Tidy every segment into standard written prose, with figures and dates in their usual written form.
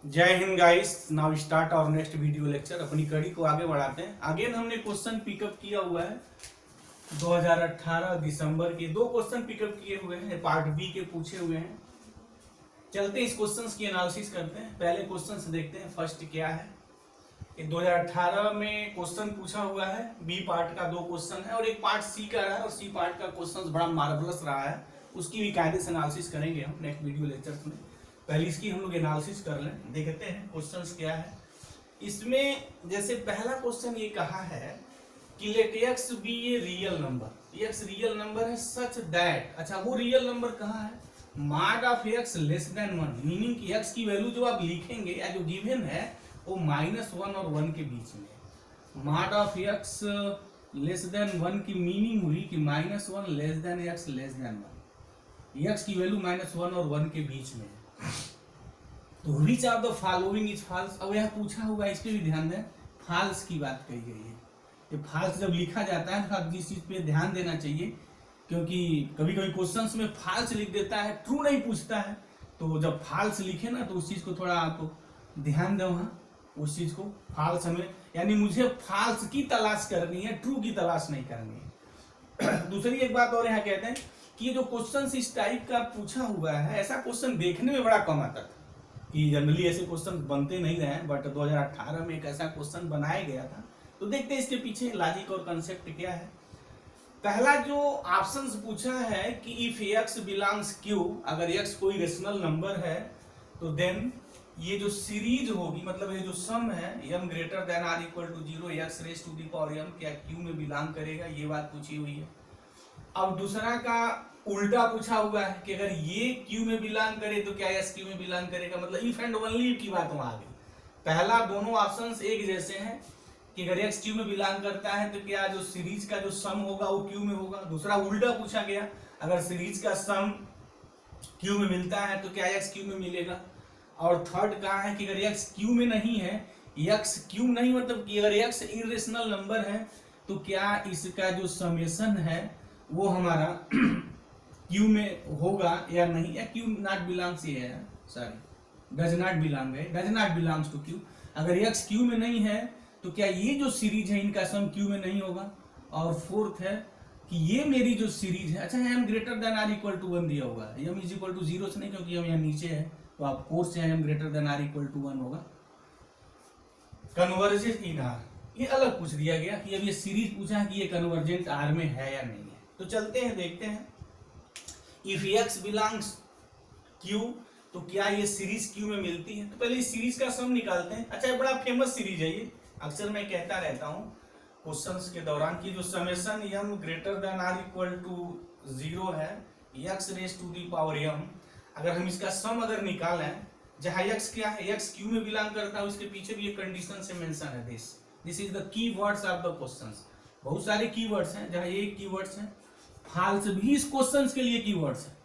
जय Hind guys. Now start और next video lecture. अपनी कड़ी को आगे बढ़ाते हैं। अगेन हमने क्वेश्चन पिकअप किया हुआ है 2018 दिसंबर के दो क्वेश्चन पिकअप किए हुए हैं, पार्ट बी के पूछे हुए हैं। चलते हैं इस क्वेश्चंस की एनालिसिस करते हैं। पहले क्वेश्चंस देखते हैं फर्स्ट क्या है। ये 2018 में क्वेश्चन पूछा हुआ है, बी पार्ट का दो क्वेश्चन है और एक पार्ट सी का रहा है और सी पार्ट का क्वेश्चन बड़ा मार्वलस रहा है, उसकी भी कायदे से एनालिसिस करेंगे हम नेक्स्ट वीडियो लेक्चर्स में। पहले इसकी हम लोग एनालिसिस कर लें, देखते हैं क्वेश्चंस क्या है इसमें। जैसे पहला क्वेश्चन ये कहा है कि let x be a real number, x real number है सच दैट, अच्छा वो रियल नंबर कहाँ है, mod of x less than 1, meaning कि एक्स की वैल्यू जो आप लिखेंगे या जो गिवन है वो -1 और 1 के बीच में है। Mod of x less than 1 की मीनिंग हुई कि -1 less than x less than 1, x की वैल्यू -1 और 1 के बीच में है। तो which of the following is false. अब यह पूछा हुआ है, इस पे भी ध्यान दें, फॉल्स की बात कही गई है। ये फॉल्स जब लिखा जाता है तो आप जिस चीज पे ध्यान देना चाहिए, क्योंकि कभी कभी क्वेश्चंस में फॉल्स लिख देता है, ट्रू नहीं पूछता है। तो जब फॉल्स लिखे ना तो उस चीज को थोड़ा आप ध्यान दें वहां, उस चीज को फॉल्स हमें, यानी मुझे फॉल्स की तलाश करनी है, ट्रू की तलाश नहीं करनी है। दूसरी एक बात और यहाँ कहते हैं कि जो क्वेश्चन इस टाइप का पूछा हुआ है, ऐसा क्वेश्चन देखने में बड़ा कम आता था, कि जनरली ऐसे क्वेश्चन बनते नहीं रहे हैं, बट 2018 में एक ऐसा क्वेश्चन बनाया गया था। तो देखते हैं इसके पीछे लॉजिक और कंसेप्ट क्या है। पहला जो ऑप्शंस पूछा है कि इफ एक्स बिलोंग्स क्यू, अगर एक्स कोई रेशनल नंबर है तो देन ये जो सीरीज होगी, मतलब ये जो सम है m greater than or equal to 0 x raise to the power m, क्या क्यू में बिलोंग करेगा, ये बात पूछी हुई है। अब दूसरा का उल्टा पूछा हुआ है कि अगर ये क्यू में बिलोंग करे तो क्या एस क्यू में बिलोंग करेगा, मतलब इफ एंड ओनली की बात वहां आ गई। पहला दोनों ऑप्शंस एक जैसे हैं कि अगर एक्स क्यू में बिलोंग करता है तो क्या जो सीरीज का जो सम होगा वो क्यू में होगा। दूसरा उल्टा पूछा गया, अगर सीरीज का सम क्यू में मिलता है तो क्या एक्स क्यू में मिलेगा। और थर्ड कहा है कि अगर एक्स क्यू में नहीं है, एक्स क्यू नहीं मतलब कि अगर एक्स इरेशनल नंबर है तो क्या इसका जो समेशन है वो हमारा क्यू में होगा या नहीं, या क्यू नॉट बिलोंग्स, ये है सॉरी डज नॉट बिलोंग है, does not belongs to q. अगर एक्स क्यू में नहीं है तो क्या ये जो सीरीज है इनका सम क्यू में नहीं होगा। और फोर्थ है कि ये मेरी जो सीरीज है, अच्छा m greater than or equal to 1 दिया होगा, m इज इक्वल टू 0 से नहीं, क्योंकि हम यहाँ नीचे है तो आप कोर्स से m greater than or equal to 1 होगा। कन्वर्जेंट इन आर, ये अलग पूछ दिया गया कि अब ये सीरीज पूछा है कि ये कन्वर्जेंट आर में है या नहीं है। तो चलते हैं देखते हैं, इफ एक्स बिलोंग्स क्यू तो क्या ये सीरीज क्यू में मिलती है। तो पहले इस सीरीज का सम निकालते हैं। अच्छा ये बड़ा फेमस सीरीज है, ये अक्सर मैं कहता रहता हूँ क्वेश्चंस के दौरान कि जो summation m greater than or equal to 0 है x raise to the power m, अगर हम इसका सम अगर निकालें, जहाँ x क्या है, x क्यू में बिलोंग करता है, उसके पीछे भी एक कंडीशन से मेंशन है, this is the keywords of the questions. बहुत सारे कीवर्ड्स हैं, जहाँ ये कीवर्ड्स हैं, फॉल्स भी इस क्वेश्चंस के लिए कीवर्ड्स है,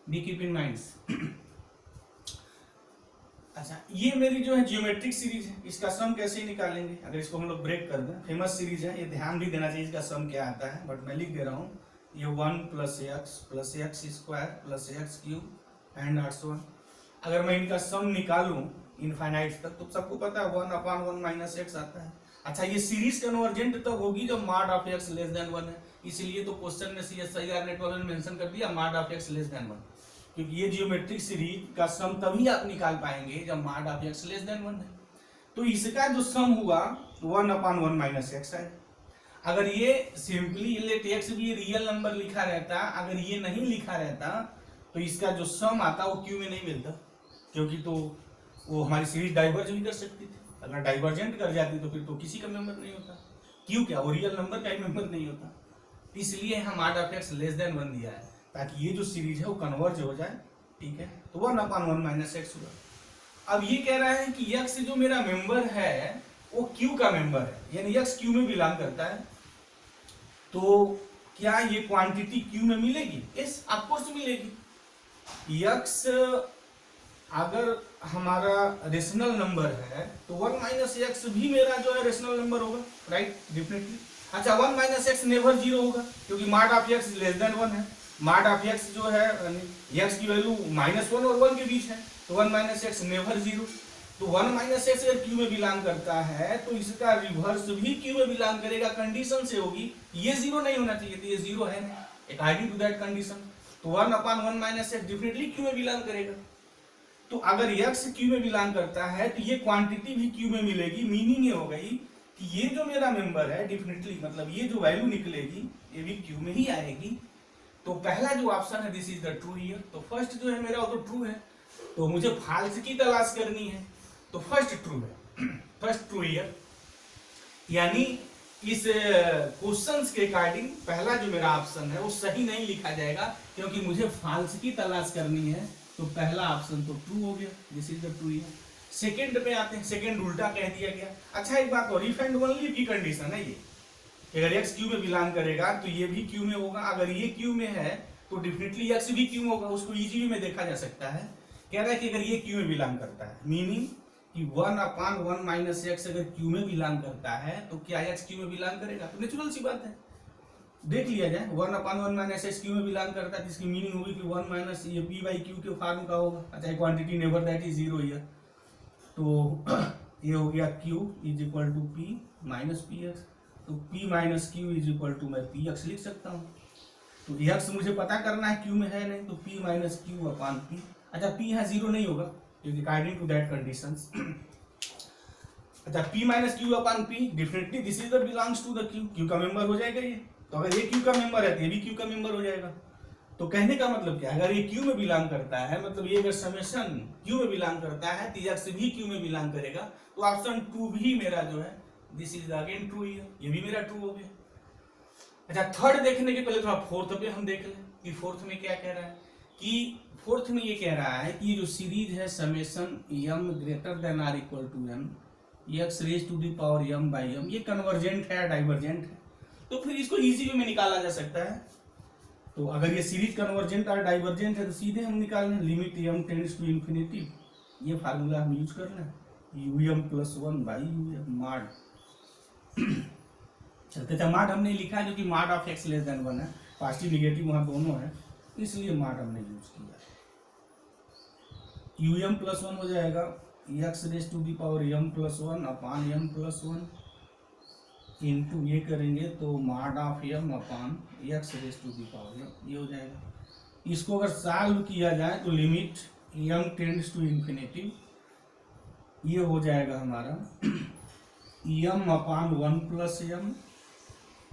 बी कीप इन माइंड। अच्छा ये मेरी जो है जियोमेट्रिक सीरीज है, इसका सम कैसे निकालेंगे, अगर इसको हम लोग ब्रेक कर दें, फेमस सीरीज है, ये ध्यान भी देना चाहिए इसका सम क्या आता है, बट मैं लिख दे रहा हूँ, ये 1 plus x square plus x cube and आर्ट्स 1। अगर मैं इनका सम निकालूं इनफाइनाइट तक तो सबको पता है 1/1 माइनस एक्स आता है। अच्छा ये सीरीज कन्वर्जेंट तब होगी जब mod of x less than 1 है, इसलिए तो क्वेश्चन में CSIR नेट वालों ने मेंशन कर दिया mod of x less than 1, क्योंकि ये जियोमेट्रिक सीरीज का सम तभी आप निकाल पाएंगे जब mod of x less than 1 है। तो इसका जो सम हुआ 1/1 माइनस एक्स है। अगर ये सिंपली लेट एक्स भी रियल नंबर लिखा रहता, अगर ये नहीं लिखा रहता तो इसका जो सम आता वो क्यू में नहीं मिलता, क्योंकि तो वो हमारी सीरीज डाइवर्ज भी कर सकती थी। अगर डाइवर्जेंट कर जाती तो फिर तो किसी का मेंबर नहीं होता, क्यों क्या वो रियल नंबर का ही मेंबर नहीं होता। इसलिए हम mod of x less than 1 दिया है ताकि ये जो सीरीज है वो कन्वर्ज हो जाए, ठीक है। तो 1/1 माइनस एक्स हुआ। अब ये कह रहा है कि एक्स जो मेरा मेंबर है वो क्यू का मेंबर है, यानी एक्स क्यू में बिलोंग करता है, तो क्या ये क्वांटिटी क्यू में मिलेगी? यस ऑफ कोर्स मिलेगी। एक्स अगर हमारा रेशनल नंबर है तो 1 माइनस एक्स भी मेरा जो है रेशनल नंबर होगा, राइट, डेफिनेटली। अच्छा 1 माइनस एक्स नेवर 0 होगा, क्योंकि mod of x less than 1 है, मॉड ऑफ एक्स जो है एक्स की वैल्यू -1 और 1 के बीच है, तो 1 माइनस एक्स नेवर 0। तो 1 माइनस एक्स अगर क्यू में बिलोंग करता है तो इसका रिवर्स भी क्यू में बिलोंग करेगा, कंडीशन से होगी। ये जीरो नहीं होना चाहिए, तो ये जीरो है नहीं, अकॉर्डिंग टू दैट कंडीशन। तो 1/1 माइनस एक्स डेफिनेटली क्यू में बिलोंग करेगा। तो अगर एक्स क्यू में बिलोंग करता है तो ये क्वांटिटी भी क्यू में मिलेगी। मीनिंग ये हो गई कि ये जो मेरा मेंबर है डेफिनेटली, मतलब ये जो वैल्यू निकलेगी ये भी क्यू में ही आएगी। तो पहला जो ऑप्शन है this is the true here. तो फर्स्ट जो है मेरा वो तो ट्रू है, तो मुझे फाल्स की तलाश करनी है, तो फर्स्ट ट्रू है, फर्स्ट ट्रू हियर। यानी इस क्वेश्चंस के अकॉर्डिंग पहला जो मेरा ऑप्शन है वो सही नहीं लिखा जाएगा, क्योंकि मुझे फाल्स की तलाश करनी है। तो पहला ऑप्शन तो ट्रू हो गया, this is the true here. Second पे आते हैं, सेकंड उल्टा कह दिया गया। अच्छा एक बात और, इफ एंड ओनली की कंडीशन है ये, अगर एक्स क्यू में बिलोंग करेगा तो ये भी क्यू में होगा। अगर ये क्यू में है तो डेफिनेटली एक्स भी क्यू में होगा। उसको इजीली में देखा जा सकता है। कह रहा है कि अगर ये क्यू में बिलोंग करता है, मीनिंग कि 1/1 माइनस एक्स अगर क्यू में बिलोंग करता है तो क्या एक्स क्यू में बिलोंग करेगा? तो नेचुरल सी बात है, देख लिया जाए। 1/1 माइनस एक्स क्यू में बिलोंग करता है, जिसकी मीनिंग होगी कि 1 माइनस ये पी बाई क्यू के फॉर्म का होगा। अच्छा quantity never that is zero here, तो ये हो गया q is equal to p minus p x. तो p minus q is equal to मैं पी एक्स लिख सकता हूँ। तो एक्स मुझे पता करना है, क्यू में है नहीं, तो p minus q upon p. अच्छा p यहाँ जीरो नहीं होगा क्योंकि अकॉर्डिंग टू दैट कंडीशंस। अच्छा p minus q upon p, definitely this is the belongs to the q, q का मेंबर हो जाएगा ये। तो अगर ये क्यू का मेंबर है तो ये भी क्यू का मेंबर हो जाएगा। तो कहने का मतलब क्या है, अगर ये क्यू में बिलोंग करता है, मतलब ये अगर समेशन क्यू में बिलोंग करता है तो एक्स भी क्यू में बिलोंग करेगा। तो ऑप्शन टू भी मेरा जो है this is again true here, ये भी मेरा ट्रू हो गया। अच्छा थर्ड देखने के पहले थोड़ा फोर्थ पे हम देख लें कि फोर्थ में क्या कह रहा है। कि फोर्थ में ये कह रहा है कि ये जो सीरीज है summation m greater than or equal to m x raise to the power m by m, ये कन्वर्जेंट है डाइवर्जेंट है। तो फिर इसको इजी वे में निकाला जा सकता है। तो अगर ये सीरीज कन्वर्जेंट और डाइवर्जेंट है तो सीधे हम निकाल लें, limit m tends to infinity, ये फार्मूला हम यूज कर लें, um plus 1 by um mod. चलते थे मार्ट हमने लिखा है, जो कि mod of x less than 1 है, पॉजिटिव निगेटिव वहां दोनों है, इसलिए मार्ट हमने यूज किया। um प्लस 1 हो जाएगा x raise to the power m plus 1 upon m plus 1 into ये करेंगे तो mod of m upon x raise to the power m, ये हो जाएगा। इसको अगर सॉल्व किया जाए तो limit m tends to infinity, ये हो जाएगा हमारा m upon 1 plus m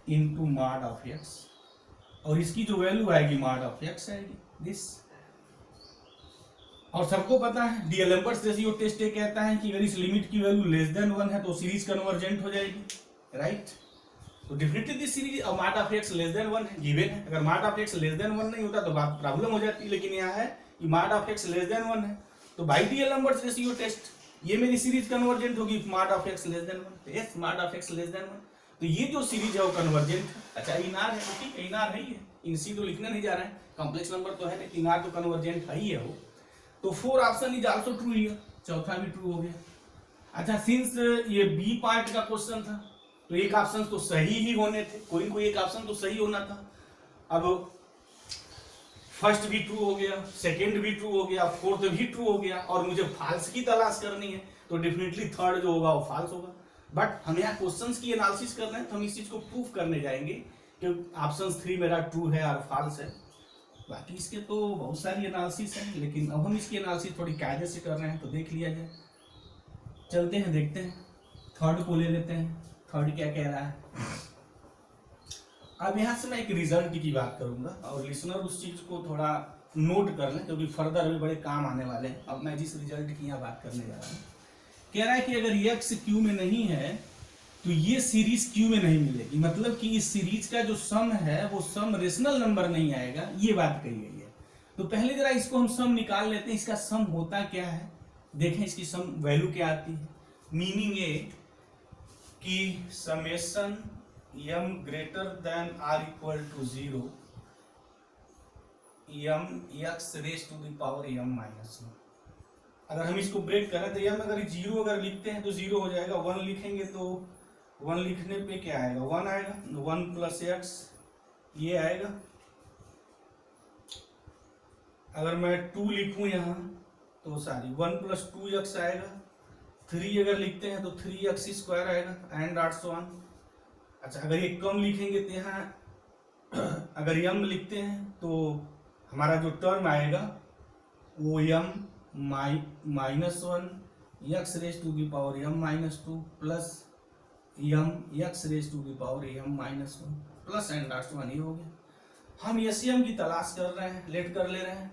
into mod of x, और इसकी जो वैल्यू आएगी मॉड ऑफ एक्स आएगी दिस। और सबको पता है डीएलएम्बर्ट्स रेशियो टेस्ट ये कहता है कि अगर इस लिमिट की वैल्यू लेस देन 1 है तो सीरीज कन्वर्जेंट हो जाएगी, राइट। तो definitely this series mod of x less than 1 है, गिवन है। अगर mod of x less than 1 नहीं होता तो बात प्रॉब्लम हो जाती, लेकिन यहाँ है कि mod of x less than 1 है। तो बाई डीएलएम्बर्ट्स रेशियो टेस्ट ये मेरी सीरीज कन्वर्जेंट होगी mod of x less than 1, तो yes mod of x less than 1, तो ये जो सीरीज है वो कन्वर्जेंट है। अच्छा इनार है तो ठीक है, इनार है ही है, इन सी तो लिखने नहीं जा रहा है, कॉम्प्लेक्स नंबर तो है नहीं, इनार तो कन्वर्जेंट है ही है वो। तो 4 option is also true here, चौथा भी ट्रू हो गया। अच्छा सिंस ये बी पार्ट का क्वेश्चन था तो एक ऑप्शन तो सही ही होने थे, कोई कोई एक ऑप्शन तो सही होना था। अब फर्स्ट भी ट्रू हो गया, सेकंड भी ट्रू हो गया, फोर्थ भी ट्रू हो गया, और मुझे फॉल्स की तलाश करनी है तो डेफिनेटली थर्ड जो होगा वो फॉल्स होगा। बट हम यहाँ क्वेश्चंस की एनालिसिस कर रहे हैं तो हम इस चीज को प्रूव करने जाएंगे कि ऑप्शन 3 मेरा ट्रू है और फॉल्स है। बाकी इसके तो बहुत सारी एनालिसिस है, लेकिन अब हम इसकी एनालिसिस थोड़ी कायदे से कर रहे हैं तो देख लिया जाए। चलते हैं देखते हैं, थर्ड को ले लेते हैं, थर्ड क्या कह रहा है। अब यहाँ से मैं एक रिजल्ट की बात करूंगा और लिसनर उस चीज को थोड़ा नोट कर लें क्योंकि फर्दर अभी बड़े काम आने वाले हैं। अब मैं जिस रिजल्ट की यहाँ बात करने जा रहा हूँ, कह रहा है कि अगर एक्स क्यू में नहीं है तो ये सीरीज क्यू में नहीं मिलेगी, मतलब कि इस सीरीज का जो सम है वो सम रेशनल नंबर नहीं आएगा, ये बात कही गई है। तो पहले जरा इसको हम सम निकाल लेते हैं, इसका सम होता क्या है देखें, इसकी सम वैल्यू क्या आती है। मीनिंग ये कि summation m greater than or equal to 0 m x raise to the power m minus 1। अगर हम इसको ब्रेक करें तो m अगर 0 अगर लिखते हैं तो 0 हो जाएगा, 1 लिखेंगे तो 1 लिखने पे क्या आएगा 1 आएगा, 1 प्लस एक्स ये आएगा। अगर मैं 2 लिखूं यहाँ तो सॉरी 1 प्लस 2 एक्स आएगा, 3 अगर लिखते हैं तो 3x² आएगा एंड आर्ट्स 1। अच्छा अगर ये कम लिखेंगे तो यहाँ अगर यम लिखते हैं तो हमारा जो टर्म आएगा वो m -1 x raise to the power m -2 plus m x raise to the power m -1 plus and last 1। ये हो गया। हम एसएम की तलाश कर रहे हैं, लेट कर ले रहे हैं।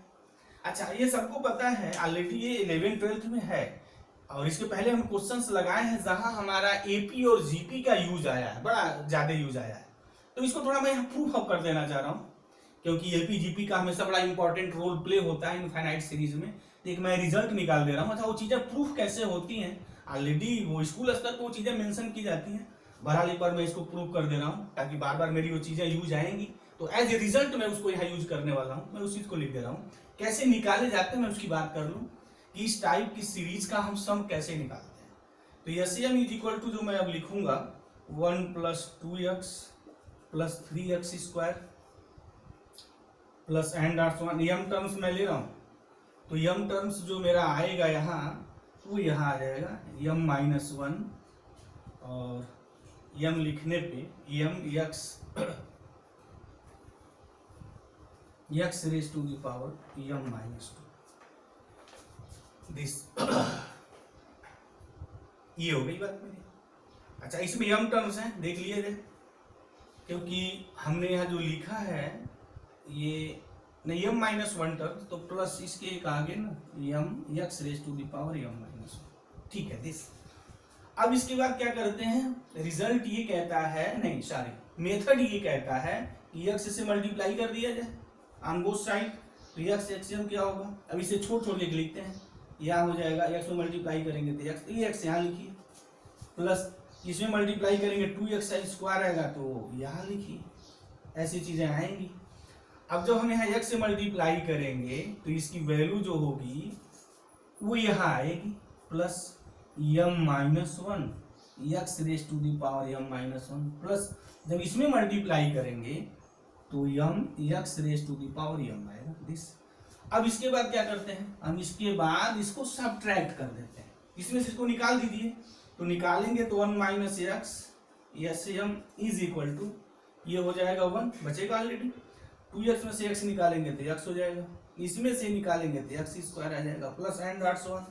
अच्छा ये सबको पता है ऑलरेडी, ये 11th-12th में है और इसके पहले हम क्वेश्चंस लगाए हैं जहां हमारा एपी और जीपी का यूज आया है, बड़ा ज्यादा यूज आया है। तो इसको थोड़ा मैं यहाँ प्रूफ अप कर देना चाह रहा हूँ क्योंकि एपी जीपी का हमेशा बड़ा इंपॉर्टेंट रोल प्ले होता है इनफाइनाइट सीरीज में। तो एक मैं रिजल्ट निकाल दे रहा हूँ। अच्छा वो चीजें प्रूफ कैसे होती हैं, ऑलरेडी वो स्कूल स्तर पर वो चीजें मेंशन की जाती हैं। बहरहाल एक बार मैं इसको प्रूव कर दे रहा हूँ ताकि बार बार मेरी वो चीजें यूज आएंगी, तो एज ए रिजल्ट मैं उसको यहाँ यूज करने वाला हूँ। मैं उस चीज को लिख दे रहा हूँ। कैसे निकाले जाते हैं मैं उसकी बात कर लूँ कि इस टाइप की सीरीज का हम सम कैसे निकालते हैं। तो एसएम इज इक्वल टू जो मैं अब लिखूंगा 1 + 2x + 3x² प्लस एंड आर्ट्स 1। यम टर्म्स मैं ले रहा हूँ तो यम टर्म्स जो मेरा आएगा यहाँ वो यहाँ आ जाएगा यम -1 और यम लिखने पे m x raise to the power m -2 this. ये हो गई बात मेरी। अच्छा इसमें यम टर्म्स हैं, देख लीजिए क्योंकि हमने यहाँ जो लिखा है ये नहीं m -1 टर्म तो प्लस इसके एक आगे ना m x raise to the power m -1। ठीक है दिस। अब इसके बाद क्या करते हैं, रिजल्ट ये कहता है, नहीं सॉरी मेथड ये कहता है कि x से मल्टीप्लाई कर दिया जाए ऑन बोथ साइड। तो x एक्सियम क्या होगा, अब इसे छोड़ छोड़ के लिखते हैं। यहाँ हो जाएगा x में मल्टीप्लाई करेंगे तो x, ये x यहाँ लिखिए, प्लस इसमें मल्टीप्लाई करेंगे 2x² आएगा तो यहाँ लिखिए। ऐसी चीजें आएंगी। अब जब हम यहाँ x से मल्टीप्लाई करेंगे तो इसकी वैल्यू जो होगी वो यहाँ आएगी plus m -1 x raise to the power m -1 plus जब इसमें मल्टीप्लाई करेंगे तो m x raise to the power m आएगा दिस। अब इसके बाद क्या करते हैं, हम इसके बाद इसको सब्ट्रैक्ट कर देते हैं, इसमें से इसको निकाल दीजिए। तो निकालेंगे तो 1 - x sm is equal to ये हो जाएगा 1 बचेगा ऑलरेडी। 2x में से x निकालेंगे तो x हो जाएगा, इसमें से निकालेंगे तो x² आ जाएगा प्लस एंड आर्ट्स 1।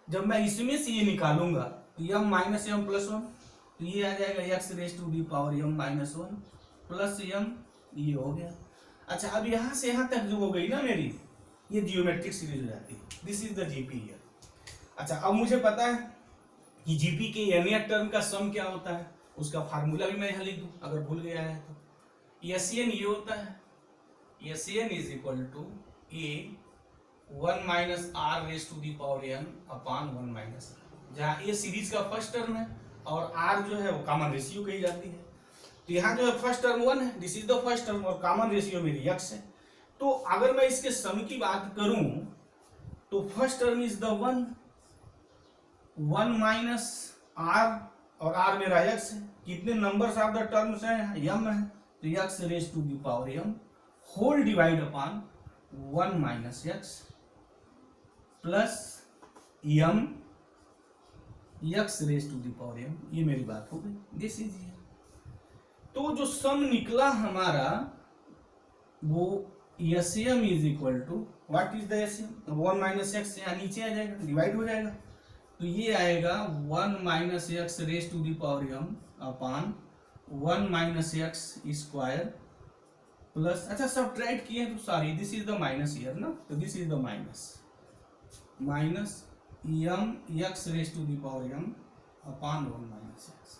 जब मैं इसमें से ये निकालूंगा तो m -m + 1 तो ये आ जाएगा x raise to the power m -1 plus m, ये हो गया। अच्छा अब यहाँ से यहाँ तक जो हो गई ना मेरी, ये जियोमेट्रिक सीरीज हो जाती है। This is the GP here. अच्छा अब मुझे पता है कि जीपी के nth टर्म का सम क्या होता है, उसका फार्मूला भी मैं यहाँ लिख दूं अगर भूल गया है तो। एसएन ये होता है, SN is equal to a 1 - r raise to the power n upon 1 - r, जहाँ ए सीरीज का फर्स्ट टर्म है और r जो है वो कॉमन रेशियो कही जाती है। तो यहाँ जो है फर्स्ट टर्म 1 है, this is the first term और कॉमन रेशियो मेरी x है। तो अगर मैं इसके सम की बात करूं तो first term is the 1 r और r मेरा x है। कितने नंबर्स ऑफ द टर्म्स हैं, m है तो x raise to the power m whole divide upon 1 - x plus m x raise to the power m। ये मेरी बात हो गई, दिस इज हियर। तो जो सम निकला हमारा वो SM is equal to what is the SM, 1 - x यहाँ नीचे आ जाएगा, डिवाइड हो जाएगा तो ये आएगा 1 - x raise to the power m upon 1 - x² plus, अच्छा सब्ट्रैक्ट किए तो sorry this is the minus here ना, तो this is the minus m x raise to the power m upon 1 - x।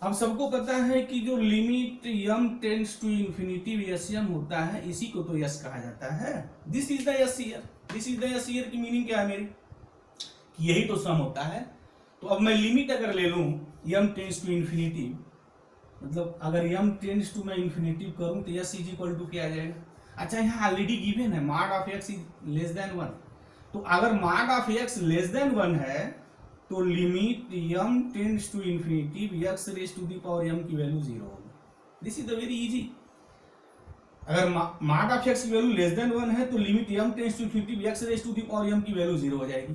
हम सबको पता है कि जो limit m tends to infinity SM होता है इसी को तो s कहा जाता है। This is the s here, this is the s here की मीनिंग क्या है मेरी, कि यही तो सम होता है। तो अब मैं लिमिट अगर ले लूं m टेंड्स टू इंफिनिटी, मतलब अगर m टेंड्स टू मैं इंफिनिटी करूं तो s इज इक्वल टू क्या आ जाएगा। अच्छा यहाँ ऑलरेडी गिवन है mod of x is less than 1, तो अगर mod of x less than 1 है तो limit m tends to infinity x raise to the power m की वैल्यू 0 होगी। This is the very easy. अगर मॉड ऑफ x की value less than 1 है तो limit m tends to infinity x raise to the power m की value 0 हो जाएगी।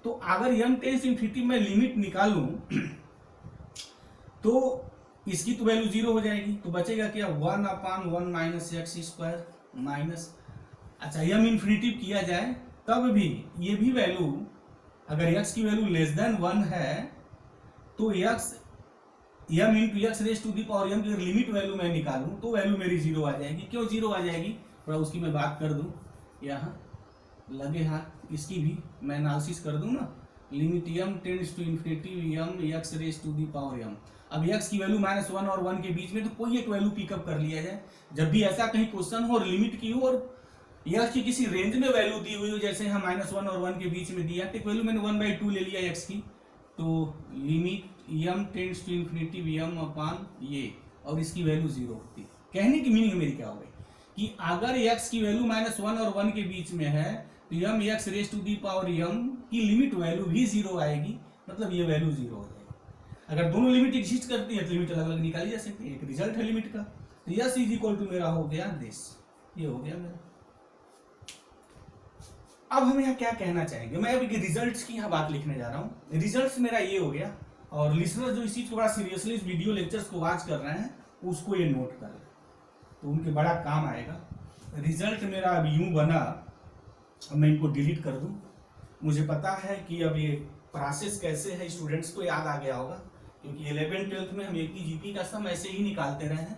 तो अगर m टेंस टू इन्फिनिटी में लिमिट निकालूं तो इसकी तो वैल्यू 0 हो जाएगी, तो बचेगा क्या 1/1 माइनस एक्स स्क्वायर माइनस, अच्छा m इन्फिनिटी किया जाए तब भी ये भी वैल्यू, अगर x की वैल्यू लेस देन 1 है तो x m into x raise to the power m की लिमिट वैल्यू मैं निकालूं तो वैल्यू मेरी 0 आ जाएगी। क्यों 0 आ जाएगी, थोड़ा उसकी मैं बात कर दूं, यहाँ लगे हाथ इसकी भी मैं एनालिसिस कर दूं ना। Limit m tends to infinity m x raise to the power m, अब x की वैल्यू -1 और 1 के बीच में तो कोई एक वैल्यू पिकअप कर लिया जाए। जब भी ऐसा कहीं क्वेश्चन हो और लिमिट की हो और x की किसी रेंज में वैल्यू दी हुई हो, जैसे हम -1 और 1 के बीच में दिया, तो वैल्यू मैंने 1/2 ले लिया x की, तो limit m tends to infinity m upon ये, और इसकी वैल्यू 0 होती है। कहने की मीनिंग मेरी क्या हो गई कि अगर x की वैल्यू -1 और 1 के बीच में है तो m x raise to the power m की लिमिट वैल्यू भी 0 आएगी, मतलब ये वैल्यू 0 हो जाएगी। अगर दोनों लिमिट एग्जिस्ट करती है तो लिमिट अलग अलग निकाली जा सकती है, एक रिजल्ट है लिमिट का। तो यस इज इक्वल टू मेरा हो गया दिस, ये हो गया मेरा। अब हम यहाँ क्या कहना चाहेंगे, मैं अभी रिजल्ट्स की यहाँ बात लिखने जा रहा हूँ। रिजल्ट्स मेरा ये हो गया, और लिसनर जो इस चीज को बड़ा सीरियसली इस वीडियो लेक्चर्स को वॉच कर रहे हैं उसको ये नोट कर ले, तो उनके बड़ा काम आएगा। रिजल्ट मेरा अब यूं बना, अब मैं इनको डिलीट कर दूं। मुझे पता है कि अब ये प्रोसेस कैसे है स्टूडेंट्स को याद आ गया होगा, क्योंकि 11th-12th में हम एपी जीपी का सम ऐसे ही निकालते रहे हैं।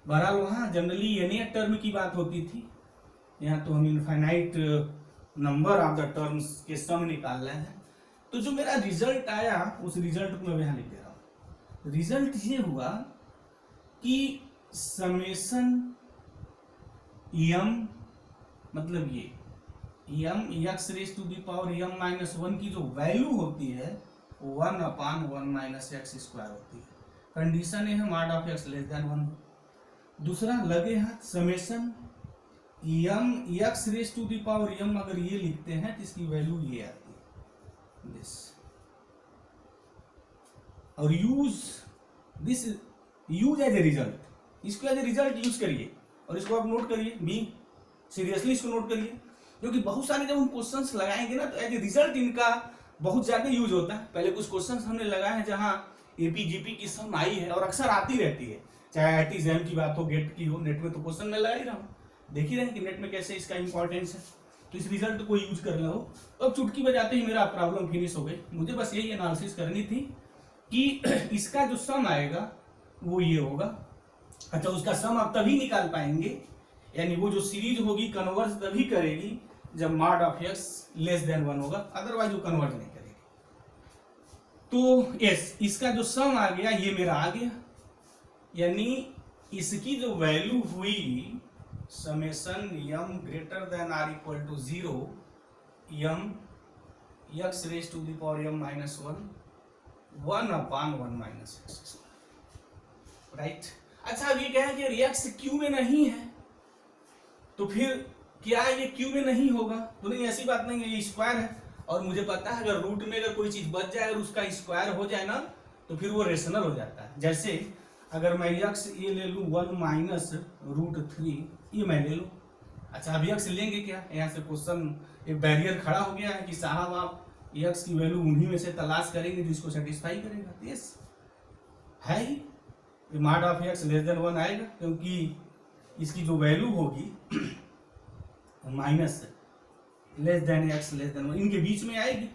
बहरहाल वहाँ जनरली एन टर्म की बात होती थी, यहाँ तो हम infinite number of the terms के सम निकाल रहे हैं। तो जो मेरा रिजल्ट आया उस रिजल्ट को मैं यहाँ लिख दे रहा हूँ। रिजल्ट ये हुआ कि समेशन m, मतलब ये m x raise to the power m -1 की जो वैल्यू होती है 1/1 माइनस एक्स स्क्वायर होती है। कंडीशन है mod of x less than 1। दूसरा लगे हाथ summation m x raise to the power m, अगर ये लिखते हैं तो इसकी वैल्यू ये आती है दिस, और यूज एज ए रिजल्ट, इसको एज ए रिजल्ट यूज करिए और इसको आप नोट करिए, बी सीरियसली इसको नोट करिए, क्योंकि बहुत सारे जब हम क्वेश्चंस लगाएंगे ना तो एज ए रिजल्ट इनका बहुत ज्यादा यूज होता है। पहले कुछ क्वेश्चंस हमने लगाए हैं जहां एपी जीपी की सम आई है और अक्सर आती रहती है, चाहे आईआईटी एग्जाम की बात हो, गेट की हो, नेट में तो क्वेश्चन मैं लगा ही रहा हूँ, देख ही रहे हैं कि नेट में कैसे इसका इंपॉर्टेंस है। तो इस रिजल्ट को यूज कर लो। तो अब चुटकी बजाते ही मेरा प्रॉब्लम फिनिश हो गई। मुझे बस यही एनालिसिस करनी थी कि इसका जो सम आएगा वो ये होगा। अच्छा, उसका सम आप तभी निकाल पाएंगे, यानी वो जो सीरीज होगी कन्वर्ज तभी करेगी जब mod of x less than 1 होगा, अदरवाइज वो कन्वर्ज नहीं करेगी। तो यस, इसका जो सम आ गया ये मेरा आ गया, यानी इसकी जो वैल्यू हुई summation m greater than or equal to 0 m x raise to the power m -1 1/1 minus x, right. अच्छा, अब ये क्या है कि x क्यू में नहीं है, तो फिर क्या ये क्यू में नहीं होगा? तो नहीं, ऐसी बात नहीं है, ये स्क्वायर है। और मुझे पता है अगर रूट में अगर कोई चीज बच जाए, अगर उसका स्क्वायर हो जाए ना तो फिर वो रेशनल हो जाता है। जैसे अगर मैं x ये ले लूं 1 माइनस √3, ये मैं ले लूं। अच्छा, अब x लेंगे क्या? यहाँ से क्वेश्चन एक बैरियर खड़ा हो गया है कि साहब आप x की वैल्यू उन्हीं में से तलाश करेंगे जिसको सेटिस्फाई करेगा। यस है ही, mod of x less than 1 आएगा, क्योंकि इसकी जो वैल्यू होगी minus less than x less than 1 इनके बीच में आएगी।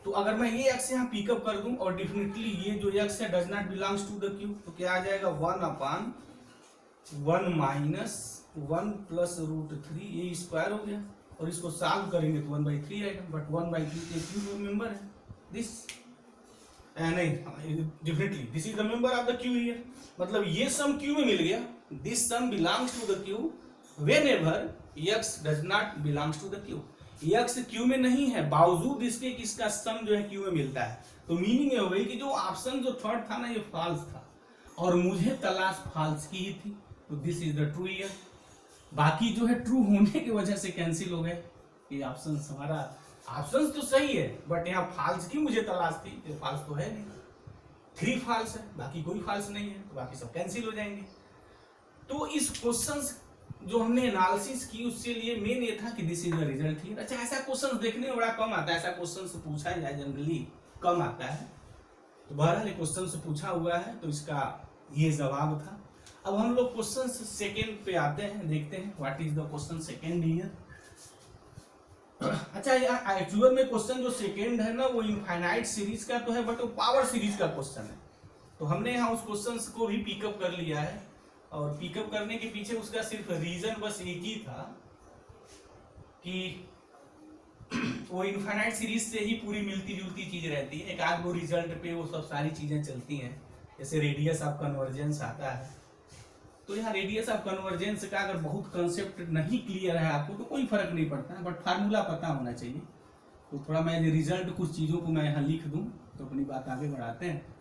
तो अगर मैं ये x यहाँ पिकअप कर दूं और डेफिनेटली ये जो x है does not belongs to the Q, तो क्या आ जाएगा 1/1 माइनस 1 प्लस √3, ये स्क्वायर हो गया। और इसको सॉल्व करेंगे तो 1/3 आएगा, बट 1/3 एक क्यू मेंबर है दिस, नहीं definitely this is the member of the Q here, मतलब ये सम क्यू में मिल गया। This sum belongs to the Q whenever x does not belongs to the Q. x Q में नहीं है, बावजूद इसके कि इसका सम जो है क्यू में मिलता है। तो मीनिंग ये हो गई कि जो ऑप्शन जो थर्ड था ना ये फॉल्स था और मुझे तलाश फॉल्स की ही थी, तो this is the true here. बाकी जो है ट्रू होने की वजह से कैंसिल हो गए। ये ऑप्शन हमारा ऑप्शन तो सही है, बट यहाँ फॉल्स की मुझे तलाश थी, तो फॉल्स तो है नहीं। 3 फॉल्स है, बाकी कोई फॉल्स नहीं है, तो बाकी सब कैंसिल हो जाएंगे। तो इस क्वेश्चन जो हमने एनालिसिस की उससे लिए मेन ये था कि this is the result here. अच्छा, ऐसा क्वेश्चन देखने में बड़ा कम आता है, ऐसा क्वेश्चन पूछा जाए जनरली कम आता है, तो बहरहाल क्वेश्चन से पूछा हुआ है तो इसका ये जवाब था। अब हम लोग क्वेश्चन सेकेंड पे आते हैं, देखते हैं what is the question second here. अच्छा, एक्चुअल में क्वेश्चन जो सेकेंड है ना वो इनफाइनाइट सीरीज का तो है, बट वो पावर सीरीज का क्वेश्चन है। तो हमने यहाँ उस क्वेश्चन को भी पिकअप कर लिया है, और पिकअप करने के पीछे उसका सिर्फ रीजन बस एक ही था कि वो इनफाइनाइट सीरीज से ही पूरी मिलती जुलती चीज रहती है, एक आध दो रिजल्ट पे वो सब सारी चीजें चलती हैं, जैसे रेडियस ऑफ कन्वर्जेंस आता है। तो यहाँ रेडियस ऑफ कन्वर्जेंस का अगर बहुत कंसेप्ट नहीं क्लियर है आपको तो कोई फर्क नहीं पड़ता है, बट फार्मूला पता होना चाहिए। तो थोड़ा मैं रिजल्ट कुछ चीज़ों को मैं यहाँ लिख दूँ तो अपनी बात आगे बढ़ाते हैं।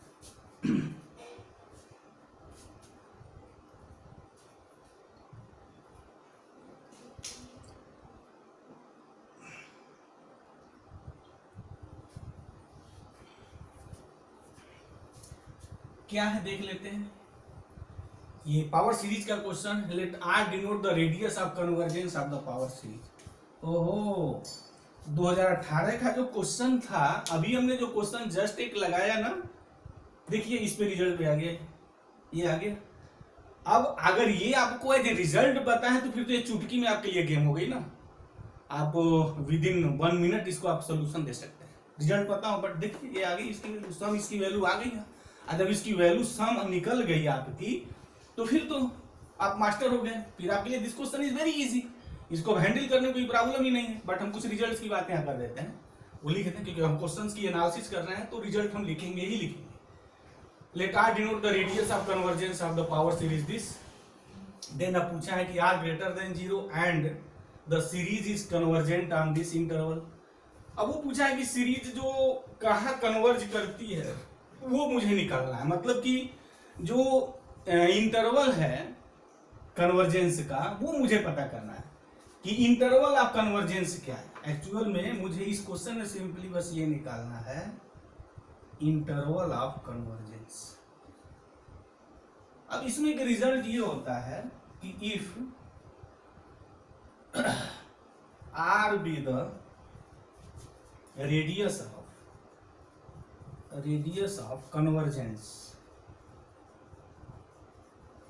क्या है देख लेते हैं। ये पावर सीरीज का question, let R denote the radius of convergence of the power series. ओहो, 2018 का जो क्वेश्चन था, अभी हमने जो क्वेश्चन जस्ट एक लगाया ना, देखिए इस पे रिजल्ट पे आ गया, ये आ गया। अब अगर ये आपको एज रिजल्ट पता है तो फिर तो ये चुटकी में आपके लिए गेम हो गई ना, आप विद इन 1 मिनट इसको आप सोल्यूशन दे सकते हैं। रिजल्ट पता हो, बट देखिए ये आ गई, इसकी वैल्यू सम, इसकी वैल्यू आ गई है। जब इसकी वैल्यू सम निकल गई आपकी तो फिर तो आप मास्टर हो गए, फिर आपके लिए this question is very easy, इसको हैंडल करने में कोई प्रॉब्लम ही नहीं है। बट हम कुछ रिजल्ट्स की बातें यहाँ कर देते हैं, वो लिखते हैं क्योंकि हम क्वेश्चंस की एनालिसिस कर रहे हैं तो रिजल्ट हम लिखेंगे ही लिखेंगे। Let R denote the radius of convergence of the power series this. Then अब पूछा है कि R greater than 0 and the series is convergent on this interval. अब वो पूछा है कि सीरीज जो कहाँ कन्वर्ज करती है वो मुझे निकालना है, मतलब कि जो इंटरवल है कन्वर्जेंस का वो मुझे पता करना है कि इंटरवल ऑफ कन्वर्जेंस क्या है। एक्चुअल में मुझे इस क्वेश्चन में सिंपली बस ये निकालना है इंटरवल ऑफ कन्वर्जेंस। अब इसमें एक रिजल्ट ये होता है कि if R be the radius of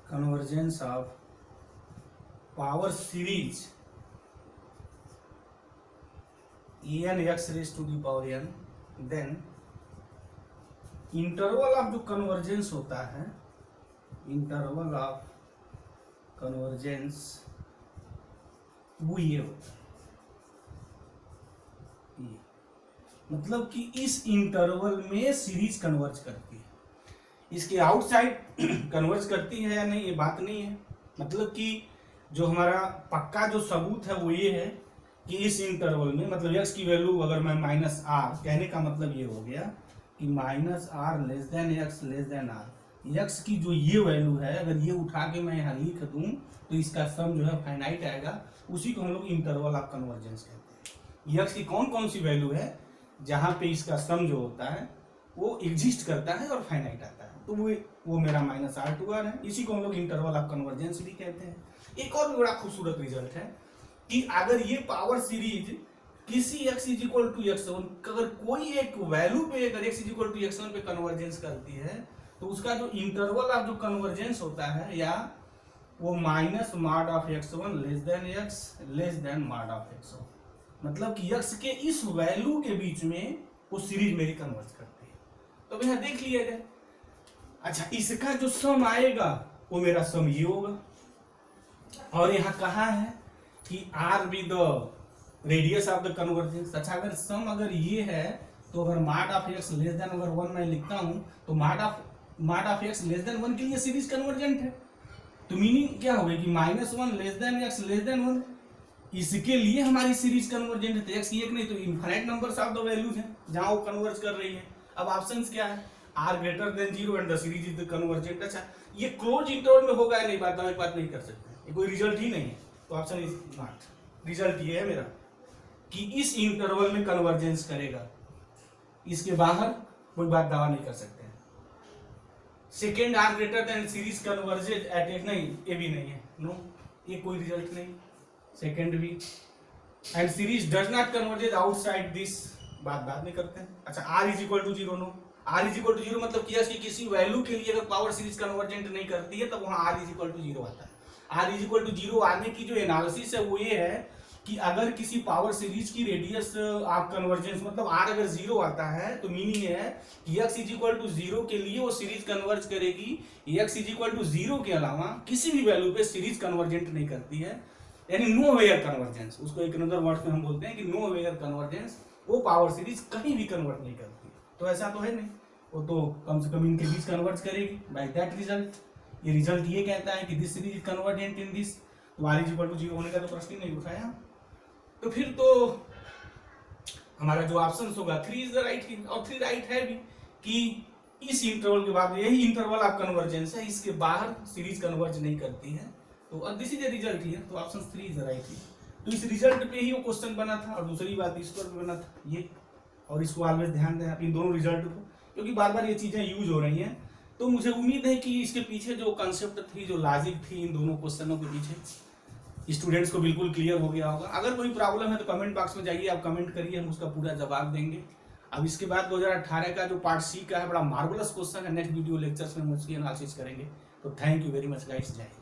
convergence of power series en x raised to the power n, then interval of जो कन्वर्जेंस होता है, इंटरवल ऑफ कन्वर्जेंस वो ये होता है, ये मतलब कि इस इंटरवल में सीरीज कन्वर्ज करती है। इसके आउटसाइड कन्वर्ज करती है या नहीं ये बात नहीं है, मतलब कि जो हमारा पक्का जो सबूत है वो ये है कि इस इंटरवल में, मतलब x की वैल्यू अगर मैं -r, कहने का मतलब ये हो गया कि -r less than x less then r, x की जो ये वैल्यू है अगर ये उठा के मैं यहाँ लिख दूं तो इसका सम जो है फाइनाइट आएगा, उसी को हम लोग इंटरवल ऑफ कन्वर्जेंस कहते हैं। x की कौन कौन सी वैल्यू है जहाँ पे इसका सम जो होता है वो एग्जिस्ट करता है और फाइनाइट आता है, तो वो मेरा -r2r है, इसी को हम लोग इंटरवल ऑफ कन्वर्जेंस भी कहते हैं। एक और भी बड़ा खूबसूरत रिजल्ट है कि अगर ये पावर सीरीज किसी x = x1, अगर कोई एक वैल्यू पे अगर x = x1 पे कन्वर्जेंस करती है तो उसका जो इंटरवल ऑफ जो कन्वर्जेंस होता है या वो -mod of x1 less than x less then mod of x1, मतलब कि x के इस वैल्यू के बीच में वो सीरीज मेरी कन्वर्ज करती है। तो यहाँ देख लिया जाए। अच्छा, इसका जो सम आएगा वो मेरा सम ये होगा, और यहाँ कहा है कि R be the radius of the convergence. अच्छा, अगर सम अगर ये है तो अगर mod of x less then अगर 1 मैं लिखता हूँ तो mod of x less than 1 के लिए सीरीज कन्वर्जेंट है, तो मीनिंग क्या होगा कि -1 less than x less than 1, इसके लिए हमारी सीरीज कन्वर्जेंट है। तो x की एक नहीं तो infinite numbers of the values हैं जहां वो कन्वर्ज कर रही है। अब ऑप्शंस क्या है, r greater than 0 and the series is the convergent. अच्छा, ये क्लोज इंटरवल में होगा या नहीं, बात नहीं कर सकते, ये कोई रिजल्ट ही नहीं है, तो ऑप्शन इज नॉट। रिजल्ट ये है मेरा कि इस इंटरवल में कन्वर्जेंस करेगा, इसके बाहर कोई बात दावा नहीं कर सकते हैं। Second, r greater than series converges at एक नहीं, ये भी नहीं है, नो। ये कोई रिजल्ट नहीं। सेकेंड भी, and series does not converges outside this, बात बाद में करते हैं। अच्छा, R is equal to zero, no, R is equal to zero मतलब कि किसी वैल्यू के लिए अगर पावर सीरीज कन्वर्जेंट नहीं करती है तब वहां R is equal to zero आता है। R is equal to zero आने की जो एनालिसिस है वो ये है कि अगर किसी पावर सीरीज की रेडियस आप कन्वर्जेंस मतलब आर अगर जीरो आता है तो मीनिंग है कि x is equal to zero के लिए वो सीरीज कन्वर्ज करेगी, x is equal to zero के अलावा किसी भी वैल्यू पे सीरीज कन्वर्जेंट नहीं करती है, यानी नो वेयर कन्वर्जेंस, उसको एक अनदर वर्ड में हम बोलते हैं कि नो वेयर कन्वर्जेंस, वो पावर सीरीज कहीं भी कन्वर्ट नहीं करती। तो ऐसा तो है नहीं, वो तो कम से कम इनके बीच कन्वर्ज करेगी। बाय दैट रिजल्ट, ये रिजल्ट ये कहता है कि this series is convergent in this, तो R is equal to zero होने का तो प्रश्न ही नहीं उठाया। तो फिर तो हमारा जो ऑप्शन होगा 3 इज द राइट, और 3 राइट है भी कि इस इंटरवल के बाद, यही इंटरवल ऑफ कन्वर्जेंस है, इसके बाहर सीरीज कन्वर्ज नहीं करती है। तो this is the result here, तो option 3 is the right here. तो इस रिजल्ट पे ही वो क्वेश्चन बना था, और दूसरी बात इस पर भी बना था ये, और इसको ऑलवेज ध्यान दें आप इन दोनों रिजल्ट को, क्योंकि बार बार ये चीजें यूज हो रही हैं। तो मुझे उम्मीद है कि इसके पीछे जो कंसेप्ट थी, जो लॉजिक थी इन दोनों क्वेश्चनों के पीछे, स्टूडेंट्स को बिल्कुल क्लियर हो गया होगा। अगर कोई प्रॉब्लम है तो कमेंट बॉक्स में जाइए, आप कमेंट करिए, हम उसका पूरा जवाब देंगे। अब इसके बाद 2018 का जो पार्ट सी का है, बड़ा मार्वलस क्वेश्चन है, नेक्स्ट वीडियो लेक्चर्स में हम उसकी एनालिसिस करेंगे। तो thank you very much guys, जय हिंद।